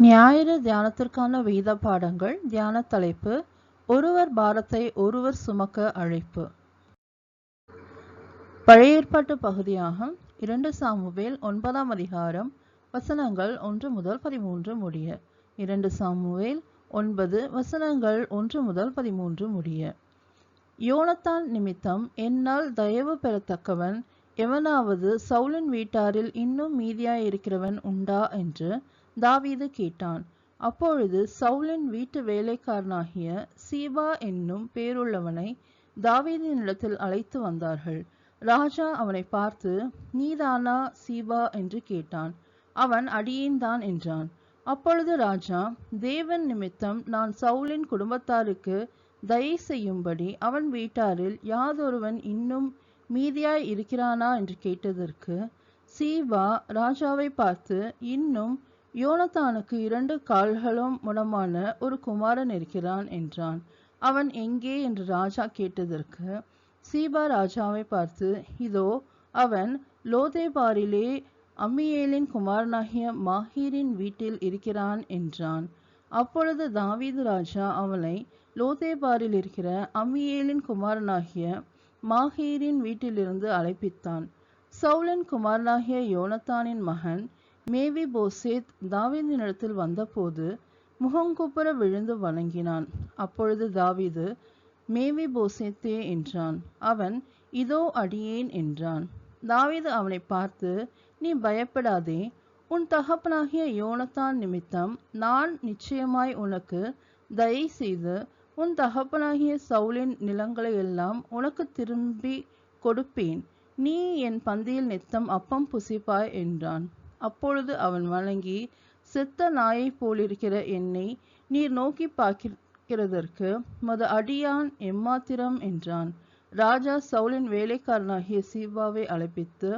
ஞாயிறு தியானத்திற்கான வேத பாடங்கள். தியான தலைப்பு: ஒருவர் பாரத்தை ஒருவர் சுமக்க அழைப்பு. பழைய ஏற்பாட்டு பகுதியாகும் 2 சாமுவேல் 9ஆம் அதிகாரம் வசனங்கள் 1 முதல் 13 முடிய. 2 சாமுவேல் 9 வசனங்கள் 1 முதல் 13 முடிய. யோனத்தான் நிமித்தம் என்னால் தயவு பெறத்தக்கவன் எவனாவது சவுலின் வீட்டாரில் இன்னும் மீதியாயிருக்கிறவன் உண்டா என்று தாவீது கேட்டான். அப்பொழுது சவுலின் வீட்டு வேலைக்காரனாகிய சீபா என்னும் பேருள்ளவனை தாவீதினிடத்தில் அழைத்து வந்தார்கள். ராஜா அவனை பார்த்து, நீதானா சீபா என்று கேட்டான். அவன், அடியேன்தான் என்றான். அப்பொழுது ராஜா, தேவன் நிமித்தம் நான் சவுலின் குடும்பத்தாருக்கு தயை செய்யும்படி அவன் வீட்டாரில் யாதொருவன் இன்னும் மீதியாய் இருக்கிறானா என்று கேட்டதற்கு சீபா ராஜாவை பார்த்து, இன்னும் யோனத்தானுக்கு 2 கால்களும் முடமான ஒரு குமாரன் இருக்கிறான் என்றான். அவன் எங்கே என்று ராஜா கேட்டதற்கு சீபா ராஜாவை பார்த்து, இதோ அவன் லோதேபாரிலே அம்மியேலின் குமாரனாகிய மாகீரின் வீட்டில் இருக்கிறான் என்றான். அப்பொழுது தாவீது ராஜா அவனை லோதேபாரில் இருக்கிற அம்மியேலின் குமாரனாகிய மாகீரின் வீட்டிலிருந்து அழைப்பித்தான். சவுலின் குமாரனாகிய யோனத்தானின் மகன் மேவிபோசேத் தாவீதினிடத்தில் வந்தபோது முகங்குப்புற விழுந்து வணங்கினான். அப்பொழுது தாவீது, மேவிபோசேத்தே என்றான். அவன், இதோ அடியேன் என்றான். தாவீது அவனை பார்த்து, நீ பயப்படாதே, உன் தகப்பனாகிய யோனத்தான் நிமித்தம் நான் நிச்சயமாய் உனக்கு தயை செய்து உன் தகப்பனாகிய சவுலின் நிலங்களையெல்லாம் உனக்கு திரும்பி கொடுப்பேன். நீ என் பந்தியில் நித்தம் அப்பம் புசிப்பாய் என்றான். அப்பொழுது அவன் வணங்கி, செத்த நாயை போலிருக்கிற என்னை நீர் நோக்கி பார்க்கிறதற்கு மது அடியான் எம்மாத்திரம் என்றான். ராஜா சவுலின் வேலைக்காரனாகிய சீபாவை அழைப்பித்து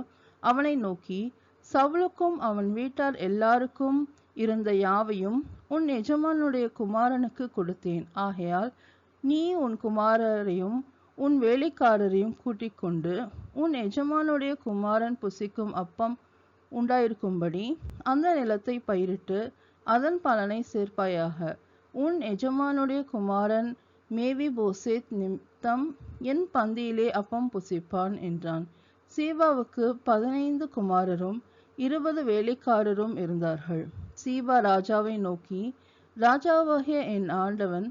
அவனை நோக்கி, சவுலுக்கும் அவன் வீட்டார் எல்லாருக்கும் இருந்த யாவையும் உன் எஜமானுடைய குமாரனுக்கு கொடுத்தேன். ஆகையால் நீ உன் குமாரரையும் உன் வேலைக்காரரையும் கூட்டிக் கொண்டு உன் எஜமானுடைய குமாரன் புசிக்கும் அப்பம் உண்டாயிருக்கும்படி அந்த நிலத்தை பயிரிட்டு அதன் பலனை சேர்ப்பாயாக. உன் எஜமானுடைய குமாரன் மேவிபோசேத் நிமித்தம் என் பந்தியிலே அப்பம் புசிப்பான் என்றான். சீபாவுக்கு 15 குமாரரும் 20 வேலைக்காரரும் இருந்தார்கள். சீபா ராஜாவை நோக்கி, ராஜாவாகிய என் ஆண்டவன்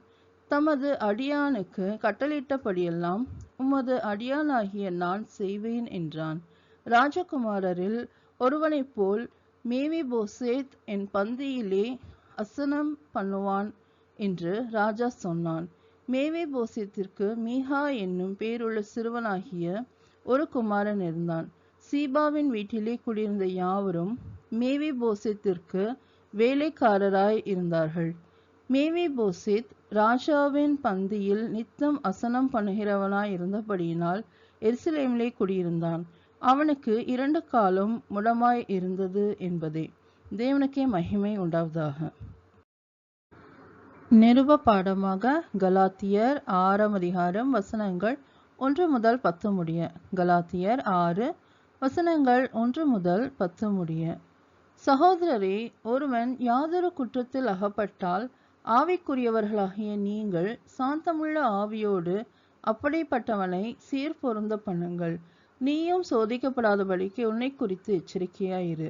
தமது அடியானுக்கு கட்டளையிட்டபடியெல்லாம் உமது அடியானாகிய நான் செய்வேன் என்றான். ராஜகுமாரரில் ஒருவனைப் போல் மேவிபோசேத் என் பந்தியிலே அசனம் பண்ணுவான் என்று ராஜா சொன்னான். மேவிபோசேத்திற்கு மீகா என்னும் பேருள்ள சிறுவனாகிய ஒரு குமாரன் இருந்தான். சீபாவின் வீட்டிலே குடியிருந்த யாவரும் மேவிபோசேத்திற்கு வேலைக்காரராய் இருந்தார்கள். மேவிபோசேத் ராஜாவின் பந்தியில் நித்தம் அசனம் பண்ணுகிறவனாய் இருந்தபடியினால் எருசலேமிலே குடியிருந்தான். அவனுக்கு 2 காலும் முடமாய் இருந்தது என்பதே. தேவனுக்கே மகிமை உண்டாவதாக. நிருப பாடமாக கலாத்தியர் 6ஆம் அதிகாரம் வசனங்கள் 1 முதல் 10 முடிய. கலாத்தியர் 6 வசனங்கள் 1 முதல் 10 முடிய. சகோதரரே, ஒருவன் யாதொரு குற்றத்தில் அகப்பட்டால் ஆவிக்குரியவர்களாகிய நீங்கள் சாந்தமுள்ள ஆவியோடு அப்படிப்பட்டவனை சீர்பொருந்த பண்ணுங்கள். நீயும் சோதிக்கப்படாதபடிக்கு உன்னை குறித்து எச்சரிக்கையாயிரு.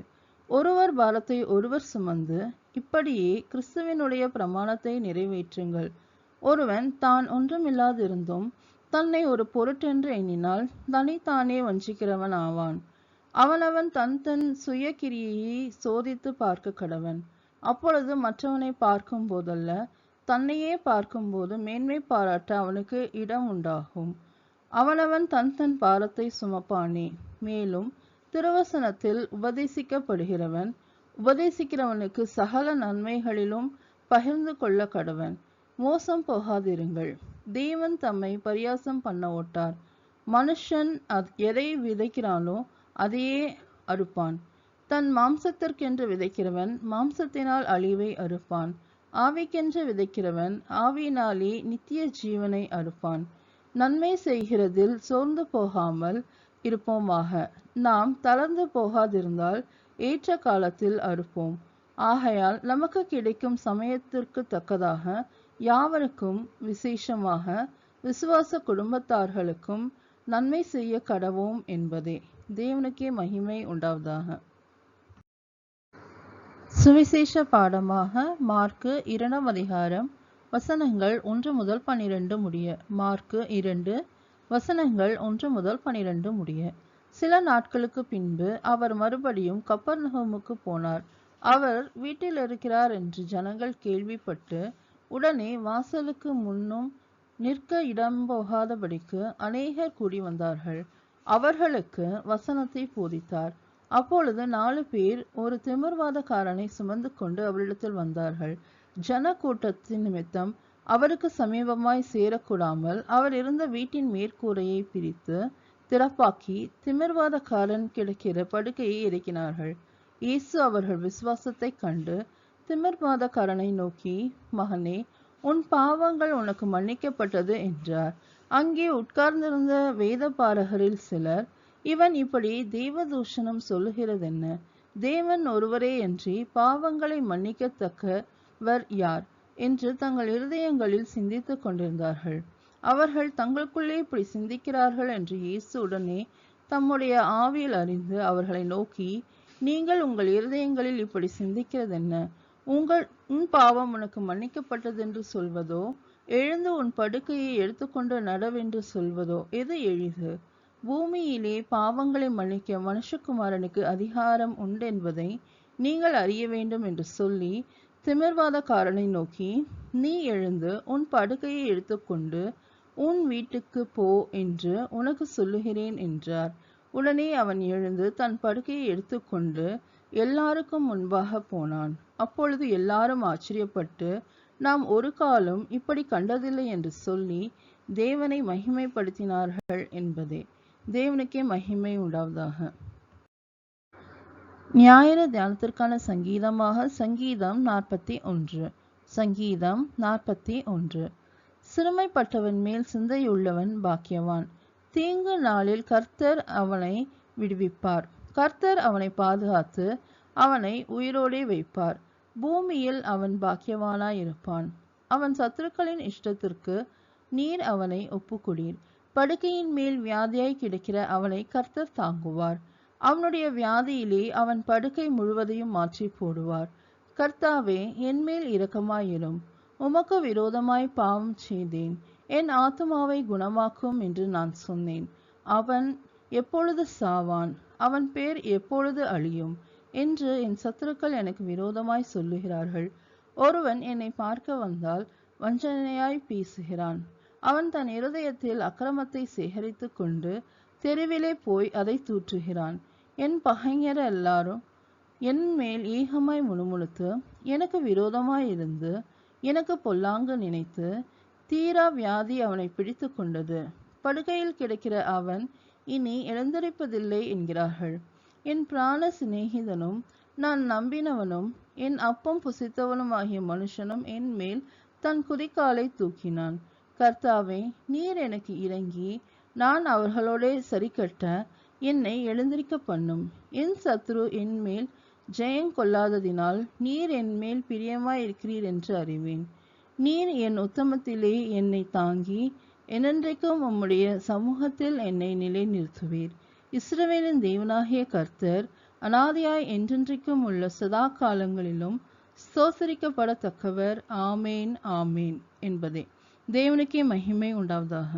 ஒருவர் பாரத்தை ஒருவர் சுமந்து இப்படியே கிறிஸ்துவினுடைய பிரமாணத்தை நிறைவேற்றுங்கள். ஒருவன் தான் ஒன்றுமில்லாதிருந்தும் தன்னை ஒரு பொருட்டென்று எண்ணினால் தன்னைத்தானே வஞ்சிக்கிறவன் ஆவான். அவனவன் தன் தன் சுய கிரியையை சோதித்து பார்க்க கடவன். அப்பொழுது மற்றவனை பார்க்கும் போதல்ல, தன்னையே பார்க்கும்போது மேன்மை பாராட்ட அவனுக்கு இடம் உண்டாகும். அவனவன் தன் தன் பாரத்தை சுமப்பானே. மேலும் திருவசனத்தில் உபதேசிக்கப்படுகிறவன் உபதேசிக்கிறவனுக்கு சகல நன்மைகளிலும் பகிர்ந்து கொள்ள கடவன். மோசம் போகாதிருங்கள். தேவன் தம்மை பரியாசம் பண்ண ஒட்டார். மனுஷன் எதை விதைக்கிறானோ அதையே அறுப்பான். தன் மாம்சத்திற்கென்று விதைக்கிறவன் மாம்சத்தினால் அழிவை அறுப்பான். ஆவிக்கென்று விதைக்கிறவன் ஆவியினாலே நித்திய ஜீவனை அறுப்பான். நன்மை செய்கிறதில் சோர்ந்து போகாமல் இருப்போமாக. நாம் தளர்ந்து போகாதிருந்தால் ஏற்ற காலத்தில் அறுப்போம். ஆகையால் நமக்கு கிடைக்கும் சமயத்திற்கு தக்கதாக யாவருக்கும், விசேஷமாக விசுவாச குடும்பத்தார்களுக்கும் நன்மை செய்ய கடவோம் என்பதே. தேவனுக்கே மகிமை உண்டாவதாக. சுவிசேஷ பாடமாக மார்க்கு 2 அதிகாரம் வசனங்கள் 1 முதல் 12 முடிய. மார்க்கு 2 வசனங்கள் 1 முதல் 12 முடிய. சில நாட்களுக்கு பின்பு அவர் மறுபடியும் கப்பர்நகூமுக்கு போனார். அவர் வீட்டில் இருக்கிறார் என்று ஜனங்கள் கேள்விப்பட்டு உடனே வாசலுக்கு முன்னும் நிற்க இடம் போகாதபடிக்கு அநேகர் கூடி வந்தார்கள். அவர்களுக்கு வசனத்தை போதித்தார். அப்பொழுது 4 பேர் ஒரு திமிர்வாதக்காரனை சுமந்து கொண்டு அவரிடத்தில் வந்தார்கள். ஜன கூட்டத்தின் நிமித்தம் அவருக்கு சமீபமாய் சேரக்கூடாமல் அவர் இருந்த வீட்டின் மேற்கூரையை பிரித்து திறப்பாக்கி திமிர்வாதக்காரன் கிடக்கிற படுக்கையை இறக்கினார்கள். இயேசு அவர்கள் விசுவாசத்தை கண்டு திமிர்வாதக்காரனை நோக்கி, மகனே, உன் பாவங்கள் உனக்கு மன்னிக்கப்பட்டது என்றார். அங்கே உட்கார்ந்திருந்த வேதபாரகரில் சிலர், இவன் இப்படி தேவதூஷணம் சொல்லுகிறதென்ன? தேவன் ஒருவரேயன்றி பாவங்களை மன்னிக்கத்தக்கவர் யார் என்று தங்கள் இருதயங்களில் சிந்தித்துக் கொண்டிருந்தார்கள். அவர்கள் தங்களுக்குள்ளே இப்படி சிந்திக்கிறார்கள் என்று இயேசு உடனே தம்முடைய ஆவியில் அறிந்து அவர்களை நோக்கி, நீங்கள் உங்கள் இருதயங்களில் இப்படி சிந்திக்கிறதென்ன? உன் பாவம் உனக்கு மன்னிக்கப்பட்டதென்று சொல்வதோ, எழுந்து உன் படுக்கையை எடுத்துக்கொண்டு நடவென்று சொல்வதோ எது எளிது? பூமியிலே பாவங்களை மன்னிக்க மனுஷகுமாரனுக்கு அதிகாரம் உண்டென்பதை நீங்கள் அறிய வேண்டும் என்று சொல்லி திமிர்வாதக்காரனை நோக்கி, நீ எழுந்து உன் படுக்கையை எடுத்துக்கொண்டு உன் வீட்டுக்கு போ என்று உனக்கு சொல்லுகிறேன் என்றார். உடனே அவன் எழுந்து தன் படுக்கையை எடுத்துக்கொண்டு எல்லாருக்கும் முன்பாக போனான். அப்பொழுது எல்லாரும் ஆச்சரியப்பட்டு, நாம் ஒரு காலம் இப்படி கண்டதில்லை என்று சொல்லி தேவனை மகிமைப்படுத்தினார்கள் என்பதே. தேவனுக்கே மகிமை உண்டாவதாக. ஞாயிறு தியானத்திற்கான சங்கீதமாக சங்கீதம் 41. சங்கீதம் 41. சிறுமைப்பட்டவன் மேல் சிந்தையுள்ளவன் பாக்கியவான். தீங்கு நாளில் கர்த்தர் அவனை விடுவிப்பார். கர்த்தர் அவனை பாதுகாத்து அவனை உயிரோடே வைப்பார். பூமியில் அவன் பாக்கியவானாயிருப்பான். அவன் சத்துருக்களின் இஷ்டத்திற்கு நீர் அவனை ஒப்புக்கொடீர். படுக்கையின் மேல் வியாதியாய் கிடக்கிற அவனை கர்த்தர் தாங்குவார். அவனுடைய வியாதியிலே அவன் படுக்கை முழுவதையும் மாற்றி போடுவார். கர்த்தாவே, என்மேல் இரக்கமாயிரும். உமக்கு விரோதமாய் பாவம் செய்தேன். என் ஆத்துமாவை குணமாக்கும் என்று நான் சொன்னேன். அவன் எப்பொழுது சாவான்? அவன் பேர் எப்பொழுது அழியும் என்று என் சத்துருக்கள் எனக்கு விரோதமாய் சொல்லுகிறார்கள். ஒருவன் என்னை பார்க்க வந்தால் வஞ்சனையாய் பேசுகிறான். அவன் தன் இருதயத்தில் அக்கிரமத்தை சேகரித்து கொண்டு தெருவிலே போய் அதை தூற்றுகிறான். என் பகைஞர் எல்லாரும் என் மேல் ஏகமாய் முணுமுணுத்து எனக்கு விரோதமாயிருந்து எனக்கு பொல்லாங்கு நினைத்து தீரா வியாதி அவனை பிடித்து கொண்டது. படுக்கையில் கிடக்கிற அவன் இனி எழுந்திருப்பதில்லை என்கிறார்கள். என் பிராண சிநேகிதனும் நான் நம்பினவனும் என் அப்பம் புசித்தவனுமாகிய மனுஷனும் என் மேல் தன் குதிகாலை தூக்கினான். கர்த்தாவே, நீர் எனக்கு இறங்கி நான் அவர்களோட சரிக்கட்ட என்னை எழுந்திருக்க பண்ணும். என் சத்ரு என் மேல் ஜெயங்கொள்ளாததினால் நீர் என் மேல் பிரியமாய் இருக்கிறீர் என்று அறிவேன். நீர் என் உத்தமத்திலே என்னை தாங்கி என்றென்றைக்கும் உம்முடைய சமூகத்தில் என்னை நிலை நிறுத்துவீர். இஸ்ரவேலின் தேவனாகிய கர்த்தர் அநாதியாய் என்றென்றைக்கும் உள்ள சதா காலங்களிலும் ஸ்தோத்திரிக்கப்படத்தக்கவர். ஆமேன், ஆமேன் என்பதே. தேவனுக்கே மகிமை உண்டாவதாக.